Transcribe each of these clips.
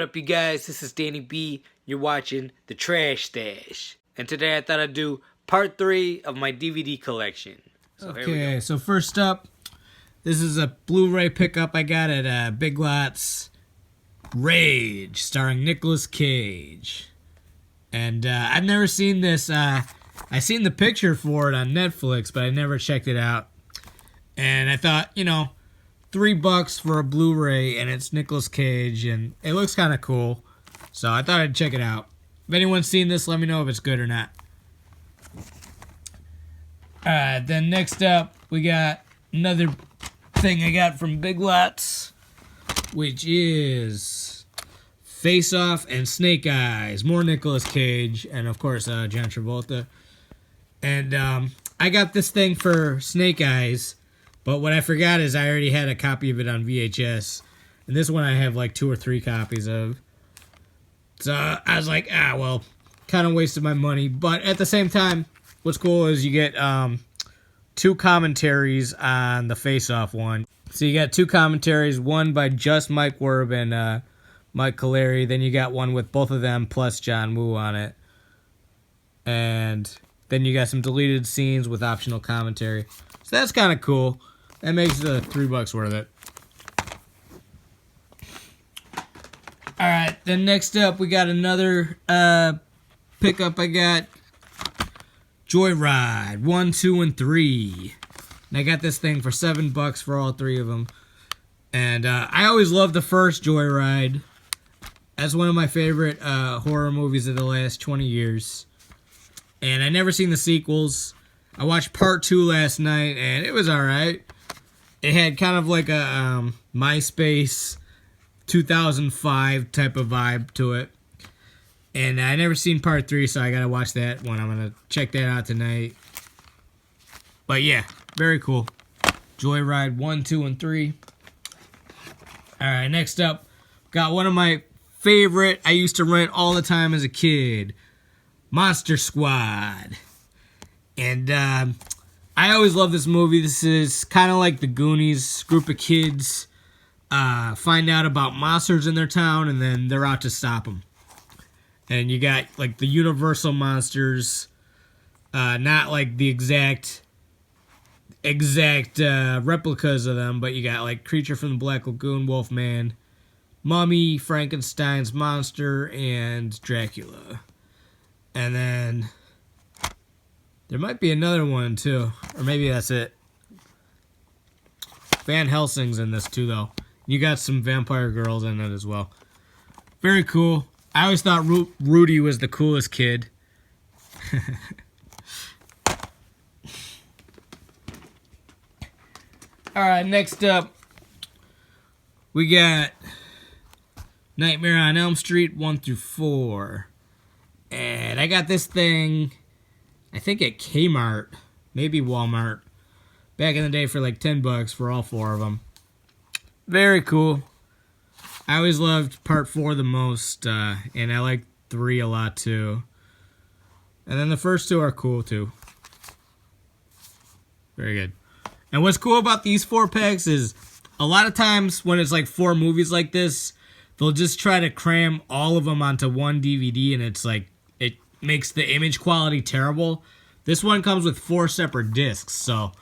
up, you guys? This is Danny B. You're watching The Trash Stash. And today I thought I'd do part 3 of my DVD collection. So here we go. Okay, so first up, this is a Blu-ray pickup I got at Big Lots. Rage, starring Nicolas Cage. And I've never seen this. I seen the picture for it on Netflix, but I never checked it out. And I thought, you know, $3 for a Blu-ray, and it's Nicolas Cage, and it looks kind of cool. So I thought I'd check it out. If anyone's seen this, let me know if it's good or not. Alright, then next up, we got another thing I got from Big Lots, which is Face Off and Snake Eyes. More Nicolas Cage, and of course, John Travolta. And I got this thing for Snake Eyes, but what I forgot is I already had a copy of it on VHS. And this one I have like 2 or 3 copies of. So I was like, well, kind of wasted my money. But at the same time, what's cool is you get 2 commentaries on the Face Off one. So you got 2 commentaries, one by just Mike Werb and Mike Colleary. Then you got one with both of them plus John Woo on it. And then you got some deleted scenes with optional commentary. So that's kind of cool. That makes the $3 worth it. Alright, then next up we got another pickup I got. Joyride 1, 2, and 3. And I got this thing for $7 for all 3 of them. And I always loved the first Joyride. That's one of my favorite horror movies of the last 20 years. And I never seen the sequels. I watched part 2 last night, and it was alright. It had kind of like a MySpace 2005 type of vibe to it. And I never seen part 3, so I gotta watch that one. I'm gonna check that out tonight. But yeah, very cool. Joyride 1, 2, and 3. Alright, next up, got one of my favorite, I used to rent all the time as a kid. Monster Squad. And I always love this movie. This is kind of like the Goonies. Group of kids find out about monsters in their town, and then they're out to stop them. And you got like the Universal monsters, not like the exact replicas of them, but you got like Creature from the Black Lagoon, Wolfman, Mummy, Frankenstein's monster, and Dracula. And then there might be another one too, or maybe that's it. Van Helsing's in this too, though. You got some vampire girls in it as well. Very cool. I always thought Rudy was the coolest kid. Alright, next up, we got Nightmare on Elm Street 1 through 4. And I got this thing, I think at Kmart, maybe Walmart, back in the day for like $10 for all 4 of them. Very cool. I always loved part 4 the most, and I like 3 a lot too. And then the first 2 are cool too. Very good. And what's cool about these 4 packs is a lot of times when it's like 4 movies like this, they'll just try to cram all of them onto one DVD, and it's like, it makes the image quality terrible. This one comes with 4 separate discs, so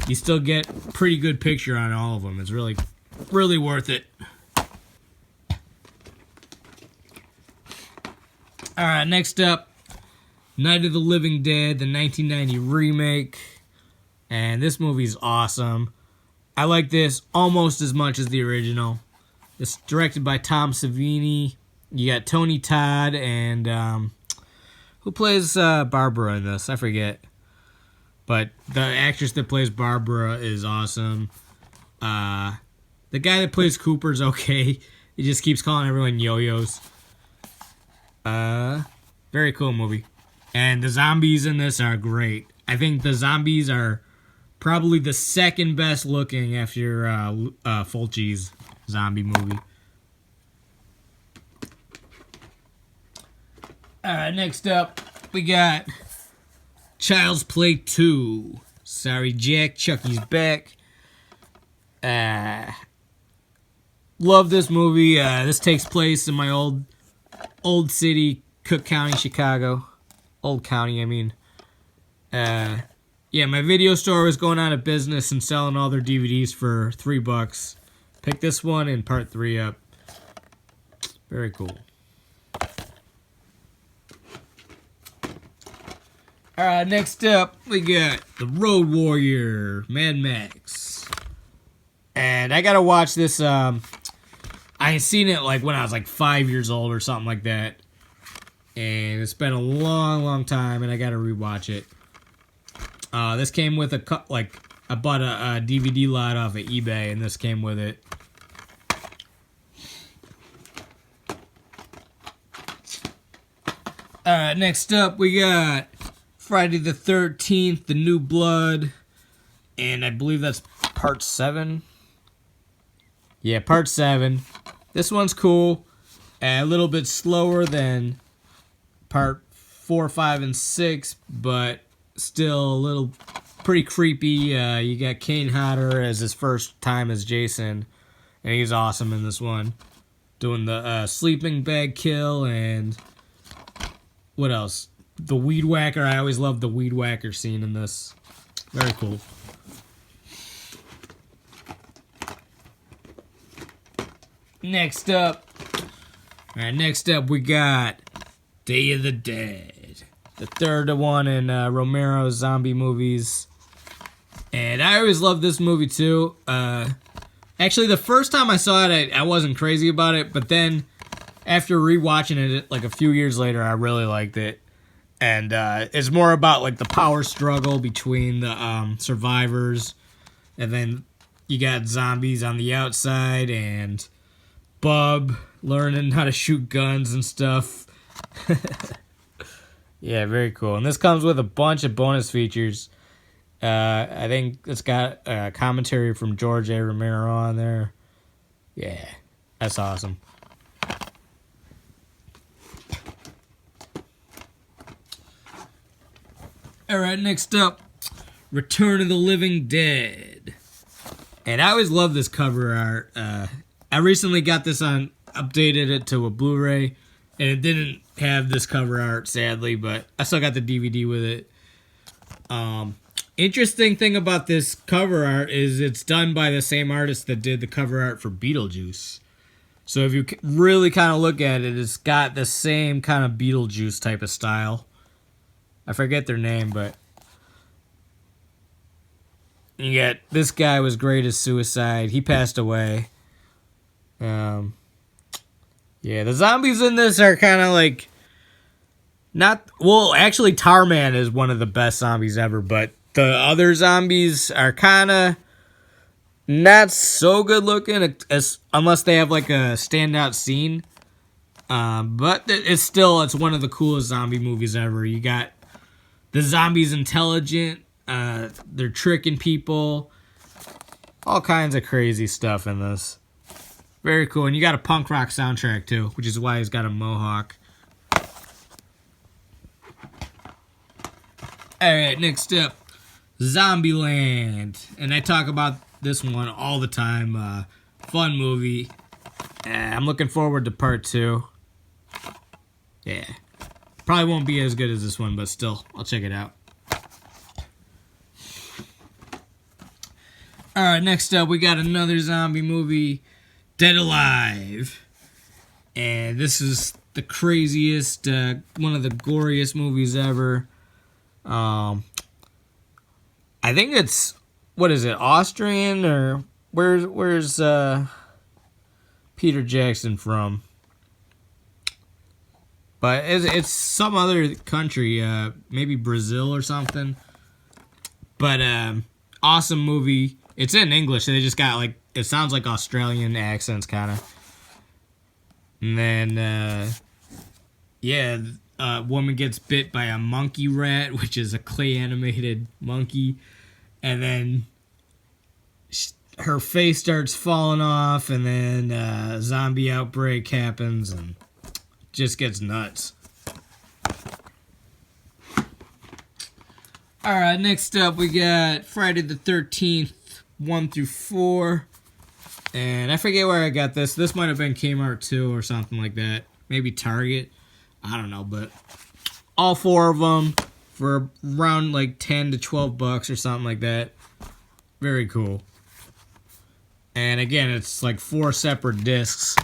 you still get a pretty good picture on all of them. It's really, really worth it. Alright, next up, Night of the Living Dead, the 1990 remake. And this movie's awesome. I like this almost as much as the original. It's directed by Tom Savini. You got Tony Todd and who plays Barbara in this? I forget. But the actress that plays Barbara is awesome. The guy that plays Cooper's okay. He just keeps calling everyone yo-yos. Very cool movie. And the zombies in this are great. I think the zombies are probably the second best looking after Fulci's zombie movie. Alright, next up, we got Child's Play 2. Sorry, Jack. Chucky's back. love this movie. This takes place in my old city, Cook County, Chicago. Old county, I mean. Yeah, my video store was going out of business and selling all their DVDs for $3. Pick this one and part 3 up. Very cool. Alright, next up, we got The Road Warrior, Mad Max. And I gotta watch this, I had seen it like when I was like 5 years old or something like that. And it's been a long time, and I gotta rewatch it. This came with I bought a DVD lot off of eBay, and this came with it. Alright, next up we got Friday the 13th, The New Blood, and I believe that's part 7. Yeah, part 7. This one's cool, a little bit slower than part 4, 5, and 6, but still a little pretty creepy. You got Kane Hodder as his first time as Jason, and he's awesome in this one, doing the sleeping bag kill, and what else? The weed whacker. I always loved the weed whacker scene in this. Very cool. Next up we got Day of the Dead, the third one in Romero's zombie movies. And I always loved this movie too. Actually, the first time I saw it, I wasn't crazy about it, but then after rewatching it like a few years later, I really liked it. And it's more about like the power struggle between the survivors, and then you got zombies on the outside, and Bub learning how to shoot guns and stuff. Yeah, very cool. And this comes with a bunch of bonus features. I think it's got a commentary from George A. Romero on there. Yeah, that's awesome. Alright, next up, Return of the Living Dead. And I always love this cover art. I recently got this updated it to a Blu-ray, and it didn't have this cover art, sadly, but I still got the DVD with it. Interesting thing about this cover art is it's done by the same artist that did the cover art for Beetlejuice. So if you really kind of look at it, it's got the same kind of Beetlejuice type of style. I forget their name, but you got this guy was great as Suicide. He passed away. Yeah, the zombies in this are kind of like actually Tarman is one of the best zombies ever, but the other zombies are kind of not so good looking, unless they have like a standout scene. But it's one of the coolest zombie movies ever. You got the zombies intelligent, they're tricking people, all kinds of crazy stuff in this. Very cool, and you got a punk rock soundtrack too, which is why he's got a mohawk. Alright, next up, Zombieland. And I talk about this one all the time. Fun movie. I'm looking forward to part 2. Yeah. Probably won't be as good as this one, but still, I'll check it out. Alright, next up, we got another zombie movie, Dead Alive. And this is the craziest, one of the goriest movies ever. I think it's, what is it, Austrian, or where's Peter Jackson from? But it's some other country, maybe Brazil or something. But awesome movie. It's in English, so they just got like, it sounds like Australian accents kind of. And then a woman gets bit by a monkey rat, which is a clay animated monkey, and then her face starts falling off, and then a zombie outbreak happens, and just gets nuts. Alright, next up we got Friday the 13th, 1 through 4. And I forget where I got this. This might have been Kmart too or something like that. Maybe Target. I don't know, but all 4 of them for around like 10 to 12 bucks or something like that. Very cool. And again, it's like 4 separate discs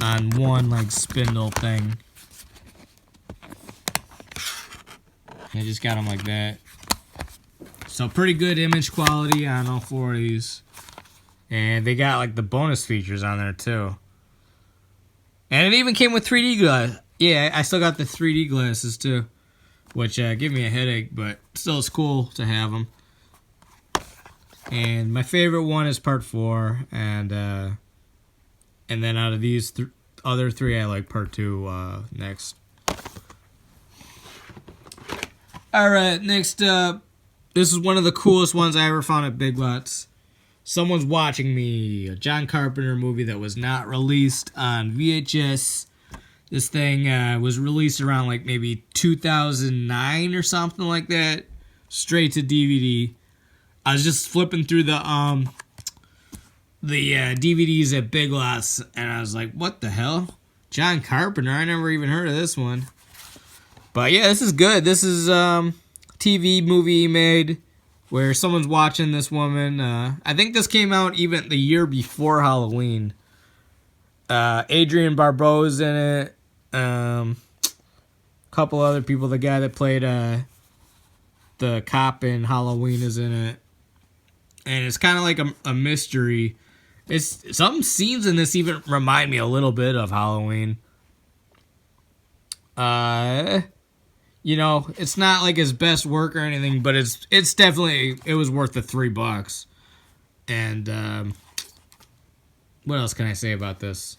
on one like spindle thing. I just got them like that. So pretty good image quality on all 4 of these. And they got like the bonus features on there too. And it even came with 3D glass. Yeah, I still got the 3D glasses too. Which give me a headache, but still it's cool to have them. And my favorite one is part 4. And then out of these other 3, I like part 2 next. Alright, next up. This is one of the coolest ones I ever found at Big Lots. Someone's Watching Me, a John Carpenter movie that was not released on VHS. This thing was released around like maybe 2009 or something like that. Straight to DVD. I was just flipping through the DVDs at Big Lots, and I was like, what the hell? John Carpenter? I never even heard of this one. But yeah, this is good. This is TV movie made where someone's watching this woman. I think this came out even the year before Halloween. Adrienne Barbeau's in it. Couple other people. The guy that played the cop in Halloween is in it. And it's kind of like a mystery. It's some scenes in this even remind me a little bit of Halloween. You know, it's not like his best work or anything, but it's definitely, it was worth the $3. And what else can I say about this?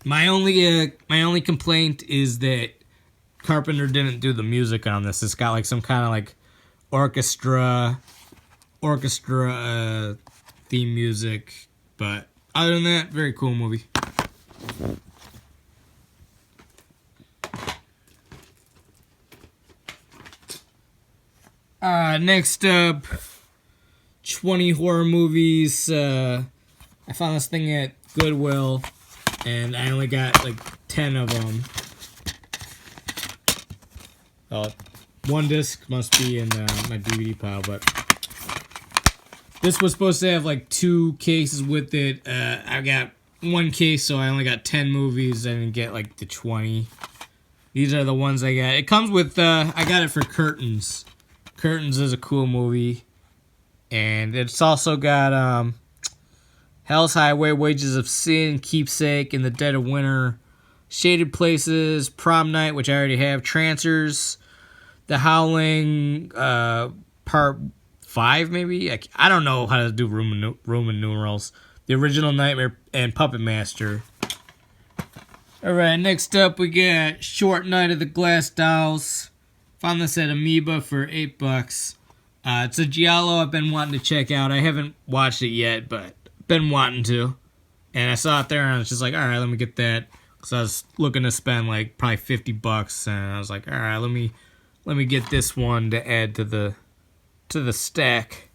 My only complaint is that Carpenter didn't do the music on this. It's got like some kind of like orchestra theme music, but other than that, very cool movie. Next up, 20 horror movies. I found this thing at Goodwill, and I only got like 10 of them. One disc must be in my DVD pile, but this was supposed to have like 2 cases with it. I got 1 case, so I only got 10 movies. I didn't get like the 20. These are the ones I got. It comes with, I got it for Curtains. Curtains is a cool movie. And it's also got Hell's Highway, Wages of Sin, Keepsake, In the Dead of Winter, Shaded Places, Prom Night, which I already have, Trancers, The Howling, Part 5 maybe? I don't know how to do Roman numerals. The Original Nightmare, and Puppet Master. Alright, next up we got Short Night of the Glass Dolls. Found this at Amoeba for $8. It's a giallo I've been wanting to check out. I haven't watched it yet, but been wanting to. And I saw it there and I was just like, alright, let me get that. Because I was looking to spend like probably $50, and I was like, alright, let me get this one to add to the stack.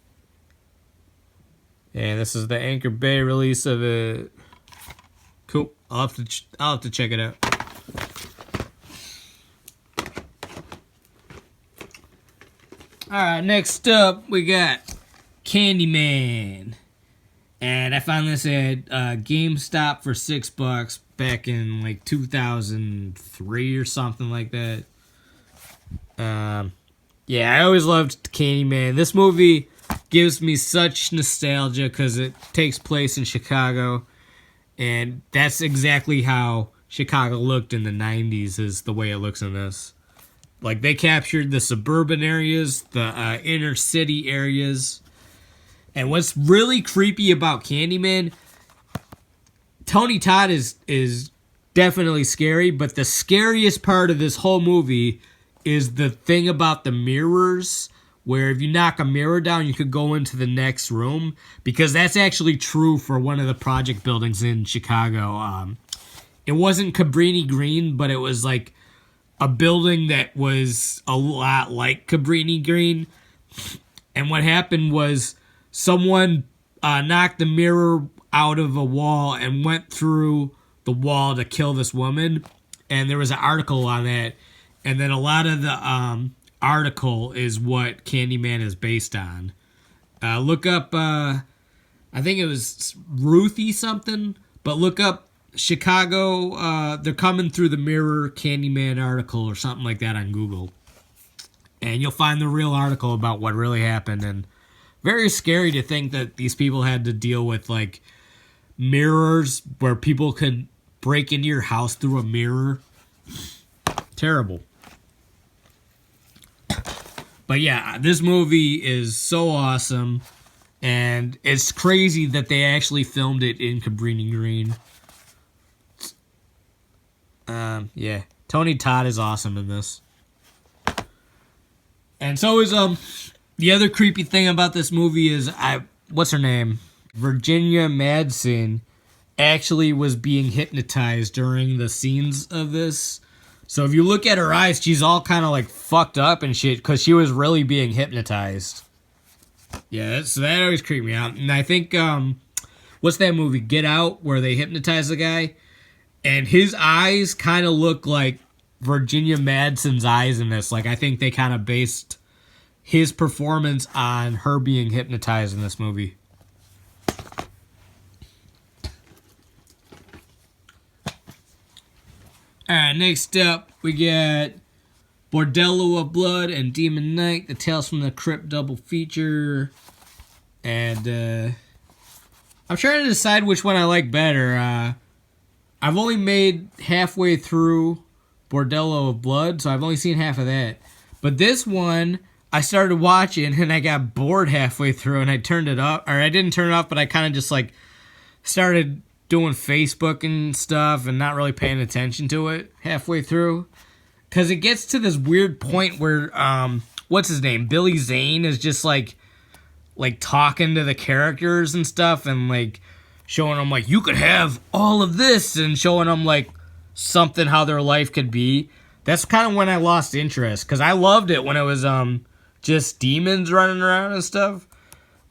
And this is the Anchor Bay release of it. Cool. I'll have to check it out. Alright, next up we got Candyman. And I found this at GameStop for $6 back in like 2003 or something like that. Yeah, I always loved Candyman. This movie gives me such nostalgia because it takes place in Chicago. And that's exactly how Chicago looked in the 90s, is the way it looks in this. Like, they captured the suburban areas, the inner city areas. And what's really creepy about Candyman, Tony Todd is definitely scary, but the scariest part of this whole movie is the thing about the mirrors, where if you knock a mirror down, you could go into the next room, because that's actually true for one of the project buildings in Chicago. It wasn't Cabrini Green, but it was like a building that was a lot like Cabrini Green. And what happened was someone knocked the mirror out of a wall and went through the wall to kill this woman. And there was an article on that. And then a lot of the article is what Candyman is based on. Look up, I think it was Ruthie something, but look up Chicago, they're coming through the mirror Candyman article or something like that on Google. And you'll find the real article about what really happened. And very scary to think that these people had to deal with, like, mirrors where people could break into your house through a mirror. Terrible. But yeah, this movie is so awesome. And it's crazy that they actually filmed it in Cabrini Green. Yeah. Tony Todd is awesome in this. And so is the other creepy thing about this movie is what's her name? Virginia Madsen actually was being hypnotized during the scenes of this. So if you look at her eyes, she's all kind of like fucked up and shit because she was really being hypnotized. Yeah, so that always creeped me out. And I think, what's that movie, Get Out, where they hypnotize the guy? And his eyes kind of look like Virginia Madsen's eyes in this. Like, I think they kind of based his performance on her being hypnotized in this movie. Alright, next up, we got Bordello of Blood and Demon Knight, the Tales from the Crypt double feature. And, I'm trying to decide which one I like better. I've only made halfway through Bordello of Blood, so I've only seen half of that. But this one, I started watching, and I got bored halfway through, and I turned it off. Or I didn't turn it off, but I kind of just, like, started doing Facebook and stuff and not really paying attention to it halfway through. Because it gets to this weird point where, what's his name? Billy Zane is just, like talking to the characters and stuff and, like, showing them, like, you could have all of this and showing them, like, something how their life could be. That's kind of when I lost interest. Because I loved it when it was, just demons running around and stuff.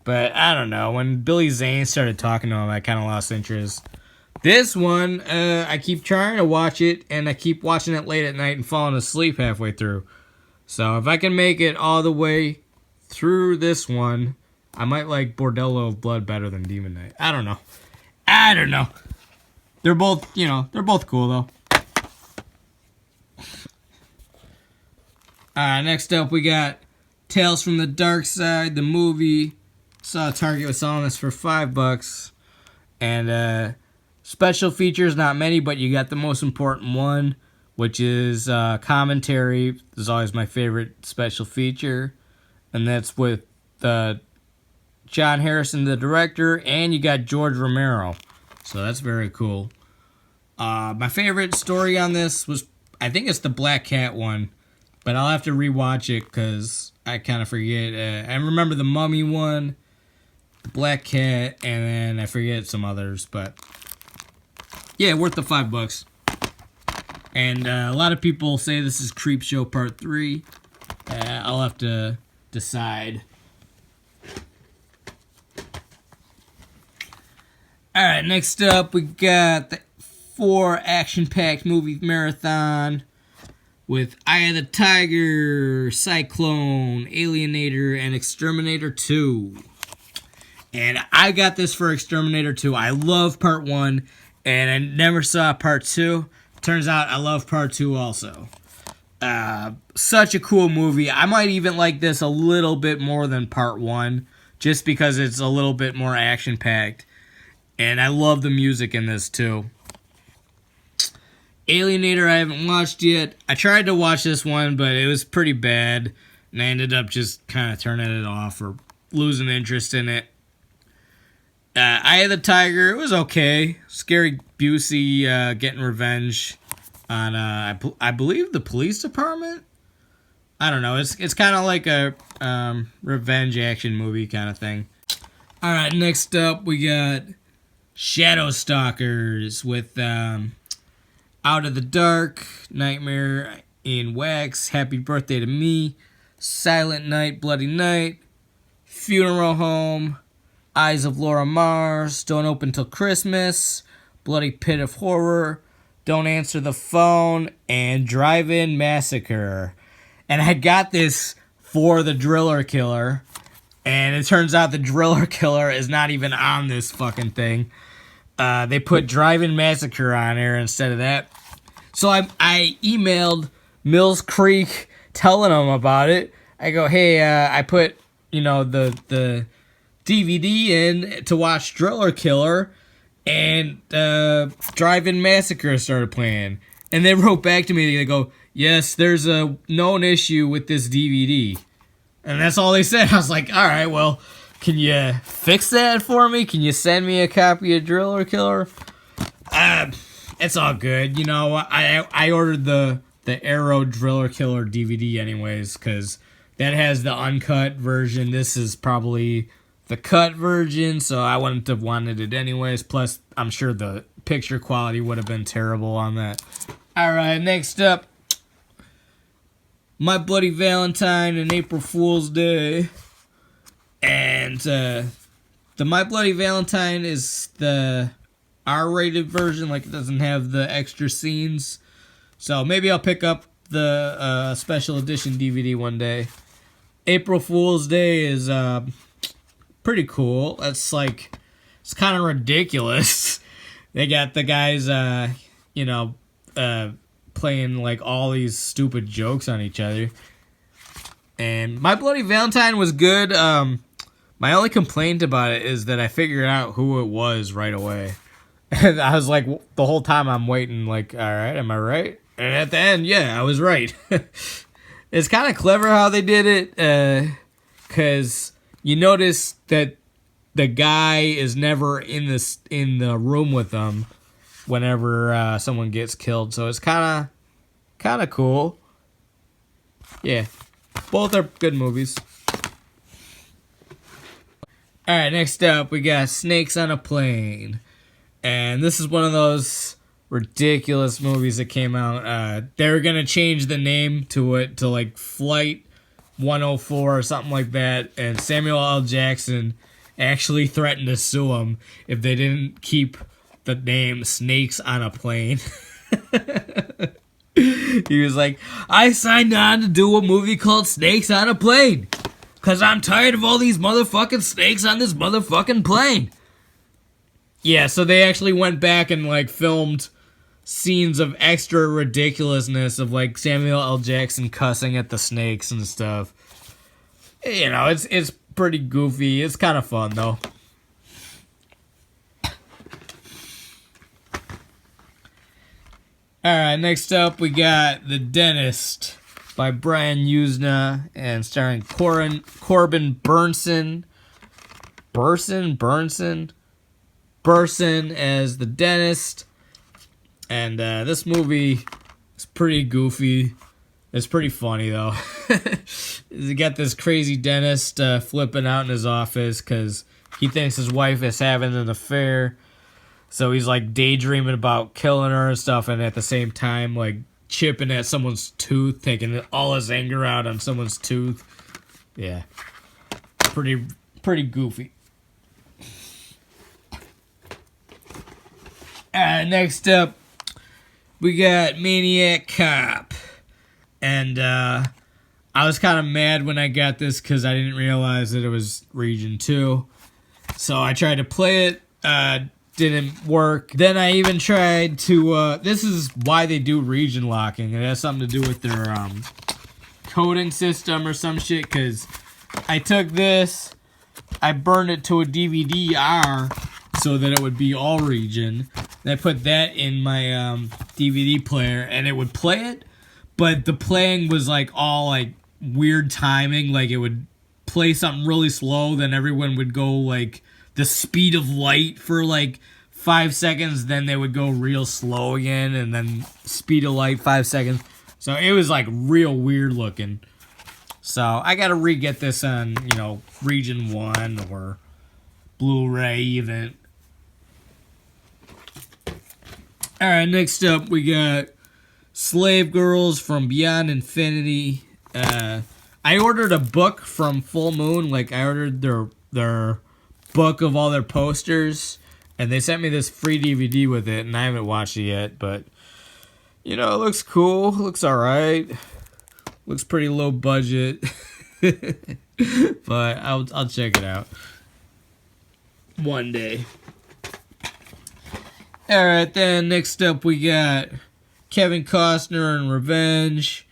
But, I don't know. When Billy Zane started talking to him, I kind of lost interest. This one, I keep trying to watch it, and I keep watching it late at night and falling asleep halfway through. So, if I can make it all the way through this one, I might like Bordello of Blood better than Demon Knight. I don't know. They're both, they're both cool, though. Next up, we got Tales from the Dark Side, the movie. Saw Target was selling this for $5. And, special features, not many, but you got the most important one, which is commentary. This is always my favorite special feature. And that's with John Harrison, the director, and you got George Romero. So that's very cool. My favorite story on this was, I think it's the Black Cat one, but I'll have to rewatch it because I kind of forget. I remember the Mummy one, the Black Cat, and then I forget some others, but yeah, worth the $5. And a lot of people say this is Creepshow Part 3. I'll have to decide. Alright, next up we got the 4 action-packed movie marathon with Eye of the Tiger, Cyclone, Alienator, and Exterminator 2. And I got this for Exterminator 2. I love Part 1, and I never saw Part 2. Turns out I love Part 2 also. Such a cool movie. I might even like this a little bit more than Part 1, just because it's a little bit more action-packed. And I love the music in this too. Alienator I haven't watched yet. I tried to watch this one, but it was pretty bad. And I ended up just kind of turning it off or losing interest in it. Eye of the Tiger, it was okay. Scary Busey getting revenge on, I believe, the police department? I don't know. It's kind of like a revenge action movie kind of thing. Alright, next up we got Shadow Stalkers with Out of the Dark, Nightmare in Wax, Happy Birthday to Me, Silent Night, Bloody Night, Funeral Home, Eyes of Laura Mars, Don't Open Till Christmas, Bloody Pit of Horror, Don't Answer the Phone, and Drive-In Massacre. And I got this for the Driller Killer, and it turns out the Driller Killer is not even on this fucking thing. They put Drive-In Massacre on there instead of that. So I emailed Mills Creek telling them about it. I go, hey, I put, the DVD in to watch Driller Killer, and Drive-In Massacre started playing. And they wrote back to me, they go, yes, there's a known issue with this DVD. And that's all they said. I was like, all right, well, can you fix that for me? Can you send me a copy of Driller Killer? It's all good. I ordered the Arrow Driller Killer DVD anyways, because that has the uncut version. This is probably the cut version, so I wouldn't have wanted it anyways. Plus, I'm sure the picture quality would have been terrible on that. Alright, next up, My Bloody Valentine and April Fool's Day. And the My Bloody Valentine is the R-rated version, like it doesn't have the extra scenes. So maybe I'll pick up the special edition DVD one day. April Fool's Day is pretty cool. It's kind of ridiculous. They got the guys, playing like all these stupid jokes on each other. And My Bloody Valentine was good. My only complaint about it is that I figured out who it was right away. And I was like, the whole time I'm waiting, like, all right, am I right? And at the end, yeah, I was right. It's kind of clever how they did it, because you notice that the guy is never in the room with them whenever someone gets killed. So it's kind of cool. Yeah, both are good movies. All right, next up we got Snakes on a Plane. And this is one of those ridiculous movies that came out. They were going to change the name to it to like Flight 104 or something like that. And Samuel L. Jackson actually threatened to sue him if they didn't keep the name Snakes on a Plane. He was like, I signed on to do a movie called Snakes on a Plane because I'm tired of all these motherfucking snakes on this motherfucking plane. Yeah, so they actually went back and like filmed scenes of extra ridiculousness of like Samuel L. Jackson cussing at the snakes and stuff. It's pretty goofy. It's kind of fun though. Alright, next up we got The Dentist by Brian Yuzna and starring Corbin Burnson as the dentist. And this movie is pretty goofy. It's pretty funny though. You got this crazy dentist flipping out in his office because he thinks his wife is having an affair. So he's like daydreaming about killing her and stuff, and at the same time like chipping at someone's tooth, taking all his anger out on someone's tooth. Yeah, pretty goofy. Next up, we got Maniac Cop. And I was kind of mad when I got this because I didn't realize that it was Region 2. So I tried to play it, didn't work. Then I even tried to, this is why they do region locking. It has something to do with their coding system or some shit, because I took this, I burned it to a DVD-R so that it would be all region. And I put that in my DVD player, and it would play it, but the playing was like all like weird timing. Like it would play something really slow, then everyone would go like the speed of light for like 5 seconds, then they would go real slow again, and then speed of light 5 seconds. So it was like real weird looking. So I gotta re-get this on, Region 1 or Blu-ray even. Alright, next up we got Slave Girls from Beyond Infinity. I ordered a book from Full Moon. Like I ordered their book of all their posters, and they sent me this free DVD with it, and I haven't watched it yet, but you know, it looks cool. It looks all right. Looks pretty low budget, but I'll check it out one day. All right, then next up we got Kevin Costner in Revenge,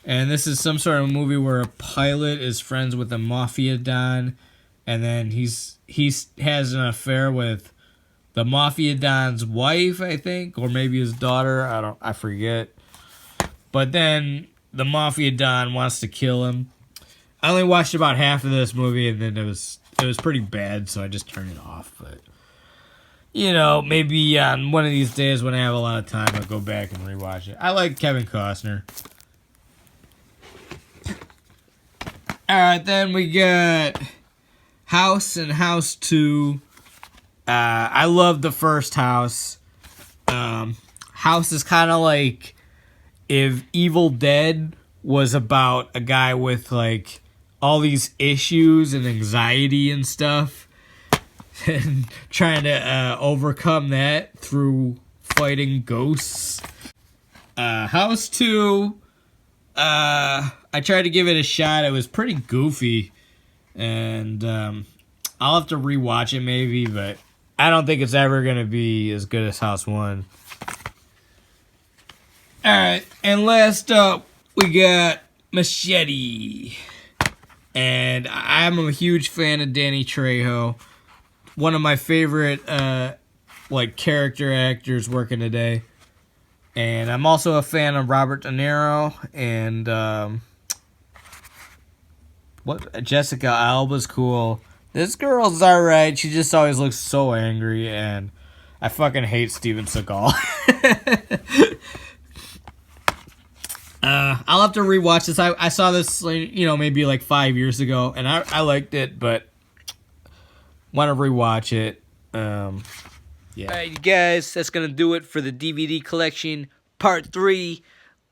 and this is some sort of movie where a pilot is friends with a mafia don, and then he has an affair with the mafia don's wife, I think, or maybe his daughter. I forget. But then the mafia don wants to kill him. I only watched about half of this movie, and then it was pretty bad, so I just turned it off. But you know, maybe on one of these days when I have a lot of time, I'll go back and rewatch it. I like Kevin Costner. All right, then we got House and House 2. I love the first House. House is kind of like if Evil Dead was about a guy with like all these issues and anxiety and stuff, and trying to overcome that through fighting ghosts. House 2, I tried to give it a shot. It was pretty goofy, and I'll have to rewatch it maybe, but I don't think it's ever going to be as good as House 1. Alright, and last up, we got Machete. And I'm a huge fan of Danny Trejo. One of my favorite character actors working today. And I'm also a fan of Robert De Niro and Jessica Alba's cool. This girl's alright. She just always looks so angry, and I fucking hate Steven Seagal. I'll have to rewatch this. I saw this, maybe like 5 years ago, and I liked it, but want to rewatch it. Yeah. Alright, you guys, that's gonna do it for the DVD collection part 3.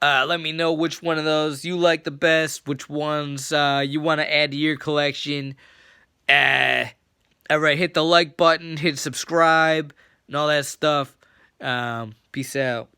Let me know which one of those you like the best, which ones you want to add to your collection. Alright, hit the like button, hit subscribe, and all that stuff. Peace out.